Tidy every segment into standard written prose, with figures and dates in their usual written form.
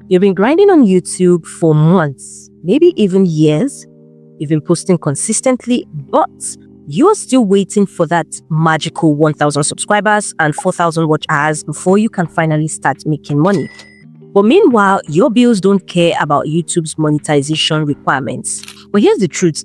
You've been grinding on YouTube for months, maybe even years. You've been posting consistently, but you are still waiting for that magical 1,000 subscribers and 4,000 watch hours before you can finally start making money. But meanwhile, your bills don't care about YouTube's monetization requirements. But here's the truth.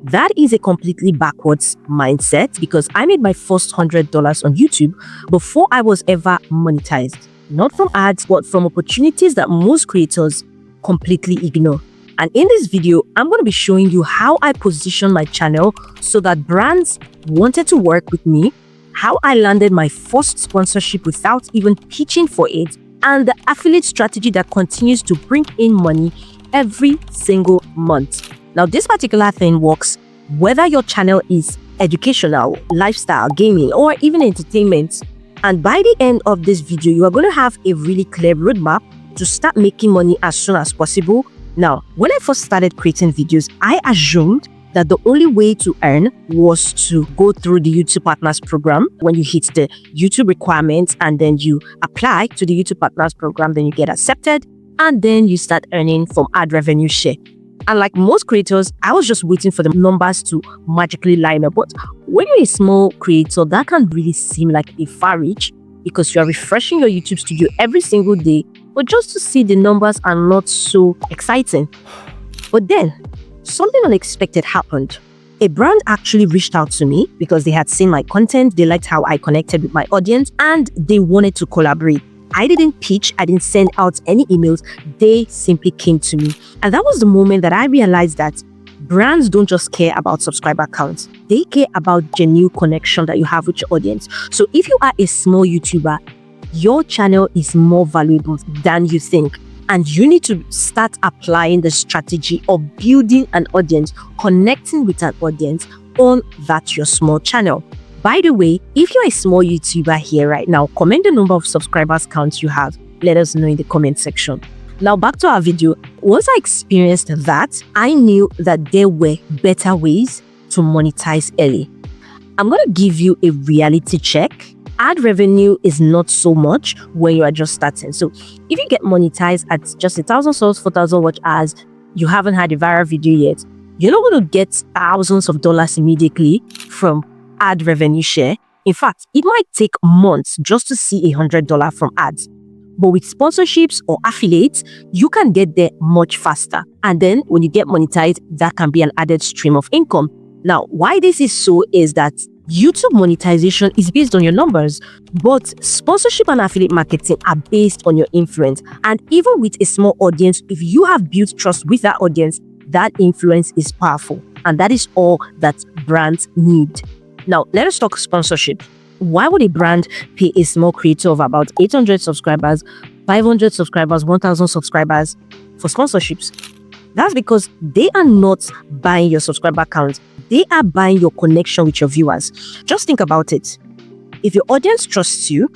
That is a completely backwards mindset, because I made my first $100 on YouTube before I was ever monetized. Not from ads, but from opportunities that most creators completely ignore. And in this video, I'm going to be showing you how I positioned my channel so that brands wanted to work with me, how I landed my first sponsorship without even pitching for it, and the affiliate strategy that continues to bring in money every single month. Now, this particular thing works whether your channel is educational, lifestyle, gaming, or even entertainment. And by the end of this video, you are going to have a really clear roadmap to start making money as soon as possible. Now, when I first started creating videos, I assumed that the only way to earn was to go through the YouTube Partners program. When you hit the YouTube requirements and then you apply to the YouTube Partners program, then you get accepted and then you start earning from ad revenue share. And like most creators, I was just waiting for the numbers to magically line up. But when you're a small creator, that can really seem like a far reach, because you are refreshing your YouTube studio every single day, but just to see the numbers are not so exciting. But then something unexpected happened. A brand actually reached out to me because they had seen my content, they liked how I connected with my audience, and they wanted to collaborate. I didn't pitch, I didn't send out any emails, they simply came to me. And that was the moment that I realized that brands don't just care about subscriber counts, they care about genuine connection that you have with your audience. So if you are a small YouTuber, your channel is more valuable than you think. And you need to start applying the strategy of building an audience, connecting with an audience on that your small channel. By the way, if you're a small YouTuber here right now, comment the number of subscribers count you have. Let us know in the comment section. Now back to our video. Once I experienced that, I knew that there were better ways to monetize early. I'm going to give you a reality check. Ad revenue is not so much when you are just starting. So if you get monetized at just 1,000 subs, 4,000 watch hours, you haven't had a viral video yet, you're not going to get thousands of dollars immediately from ad revenue share. In fact, it might take months just to see $100 from ads. But with sponsorships or affiliates, you can get there much faster. And then when you get monetized, that can be an added stream of income. Now, why this is so is that YouTube monetization is based on your numbers, but sponsorship and affiliate marketing are based on your influence. And even with a small audience, if you have built trust with that audience, that influence is powerful. And that is all that brands need. Now, let us talk sponsorship. Why would a brand pay a small creator of about 800 subscribers, 500 subscribers, 1,000 subscribers for sponsorships? That's because they are not buying your subscriber count. They are buying your connection with your viewers. Just think about it. If your audience trusts you,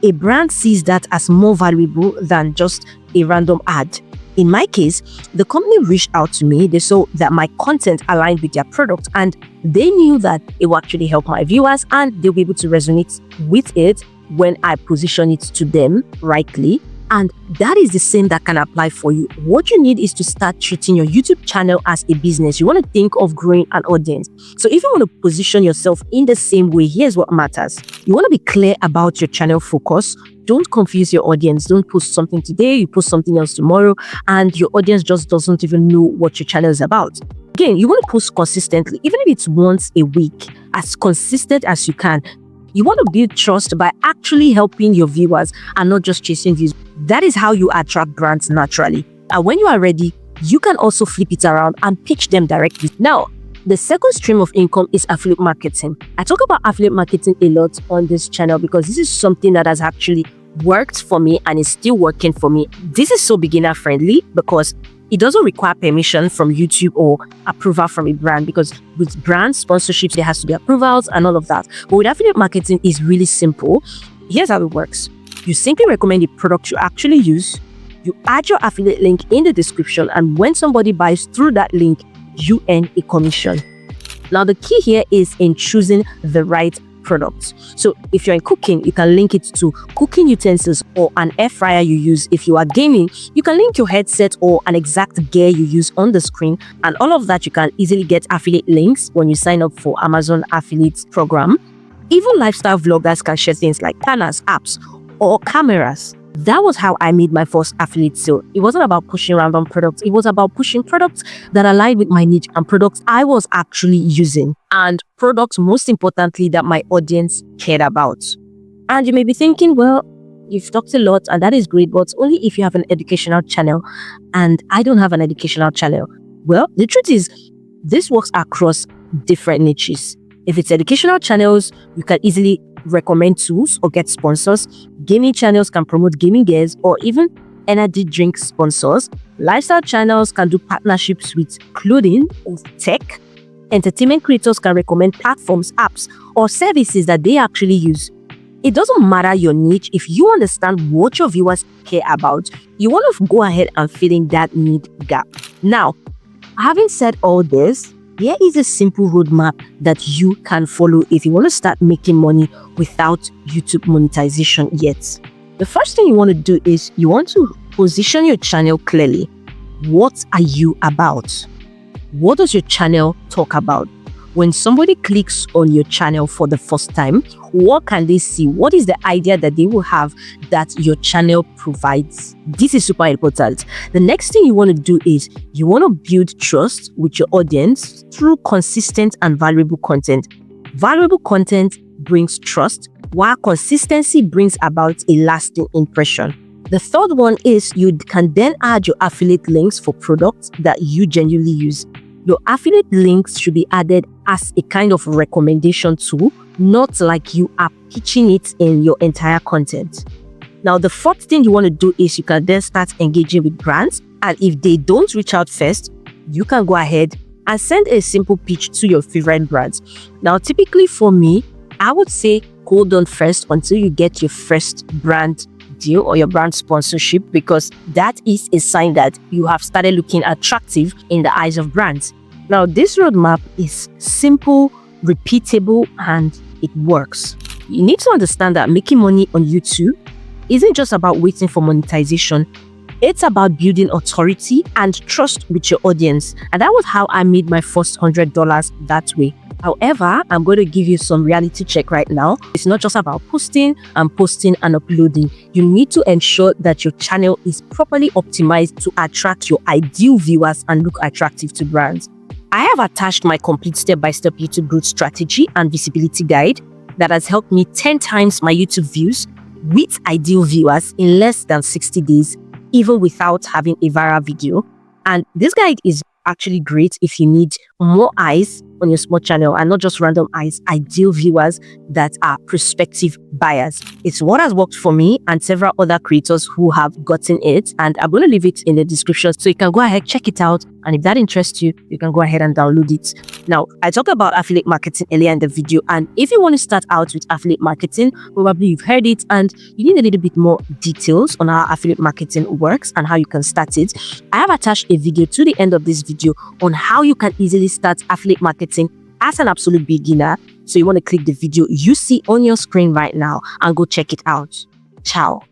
a brand sees that as more valuable than just a random ad. In my case, the company reached out to me. They saw that my content aligned with their product and they knew that it will actually help my viewers and they'll be able to resonate with it when I position it to them rightly. And that is the same that can apply for you. What you need is to start treating your YouTube channel as a business. You want to think of growing an audience. So if you want to position yourself in the same way, here's what matters. You want to be clear about your channel focus. Don't confuse your audience. Don't post something today, you post something else tomorrow, and your audience just doesn't even know what your channel is about. Again, you want to post consistently, even if it's once a week, as consistent as you can. You want to build trust by actually helping your viewers and not just chasing views. That is how you attract brands naturally. And when you are ready, you can also flip it around and pitch them directly. Now, the second stream of income is affiliate marketing. I talk about affiliate marketing a lot on this channel because this is something that has actually worked for me and is still working for me. This is so beginner friendly because it doesn't require permission from YouTube or approval from a brand, because with brand sponsorships, there has to be approvals and all of that. But with affiliate marketing, it's really simple. Here's how it works. You simply recommend the product you actually use. You add your affiliate link in the description, and when somebody buys through that link, you earn a commission. Now, the key here is in choosing the right products. So if you're in cooking, you can link it to cooking utensils or an air fryer you use. If you are gaming, you can link your headset or an exact gear you use on the screen, and all of that you can easily get affiliate links when you sign up for Amazon affiliate program. Even lifestyle vloggers can share things like planners, apps, or cameras. That was how I made my first affiliate sale. It wasn't about pushing random products. It was about pushing products that aligned with my niche and products I was actually using, and products, most importantly, that my audience cared about. And you may be thinking, well, you've talked a lot and that is great, but only if you have an educational channel, and I don't have an educational channel. Well, the truth is, this works across different niches. If it's educational channels, you can easily recommend tools or get sponsors. Gaming channels can promote gaming gears or even energy drink sponsors. Lifestyle channels can do partnerships with clothing or tech. Entertainment creators can recommend platforms, apps, or services that they actually use. It doesn't matter your niche. If you understand what your viewers care about, you want to go ahead and fill in that need gap. Now, having said all this, here is a simple roadmap that you can follow if you want to start making money without YouTube monetization yet. The first thing you want to do is you want to position your channel clearly. What are you about? What does your channel talk about? When somebody clicks on your channel for the first time, what can they see? What is the idea that they will have that your channel provides? This is super important. The next thing you want to do is you want to build trust with your audience through consistent and valuable content. Valuable content brings trust, while consistency brings about a lasting impression. The third one is you can then add your affiliate links for products that you genuinely use. Your affiliate links should be added as a kind of recommendation tool, not like you are pitching it in your entire content. Now, the fourth thing you want to do is you can then start engaging with brands. And if they don't reach out first, you can go ahead and send a simple pitch to your favorite brands. Now, typically for me, I would say hold on first until you get your first brand deal or your brand sponsorship, because that is a sign that you have started looking attractive in the eyes of brands. Now, this roadmap is simple, repeatable, and it works. You need to understand that making money on YouTube isn't just about waiting for monetization. It's about building authority and trust with your audience. And that was how I made my first $100 that way. However, I'm going to give you some reality check right now. It's not just about posting and uploading. You need to ensure that your channel is properly optimized to attract your ideal viewers and look attractive to brands. I have attached my complete step-by-step YouTube growth strategy and visibility guide that has helped me 10 times my YouTube views with ideal viewers in less than 60 days, even without having a viral video. And this guide is actually great if you need more eyes on your small channel and not just random eyes, ideal viewers that are prospective buyers. It's what has worked for me and several other creators who have gotten it, and I'm going to leave it in the description so you can go ahead, check it out, and if that interests you, you can go ahead and download it. Now, I talked about affiliate marketing earlier in the video, and if you want to start out with affiliate marketing, probably you've heard it and you need a little bit more details on how affiliate marketing works and how you can start it. I have attached a video to the end of this video on how you can easily start affiliate marketing as an absolute beginner. So you want to click the video you see on your screen right now and go check it out. Ciao.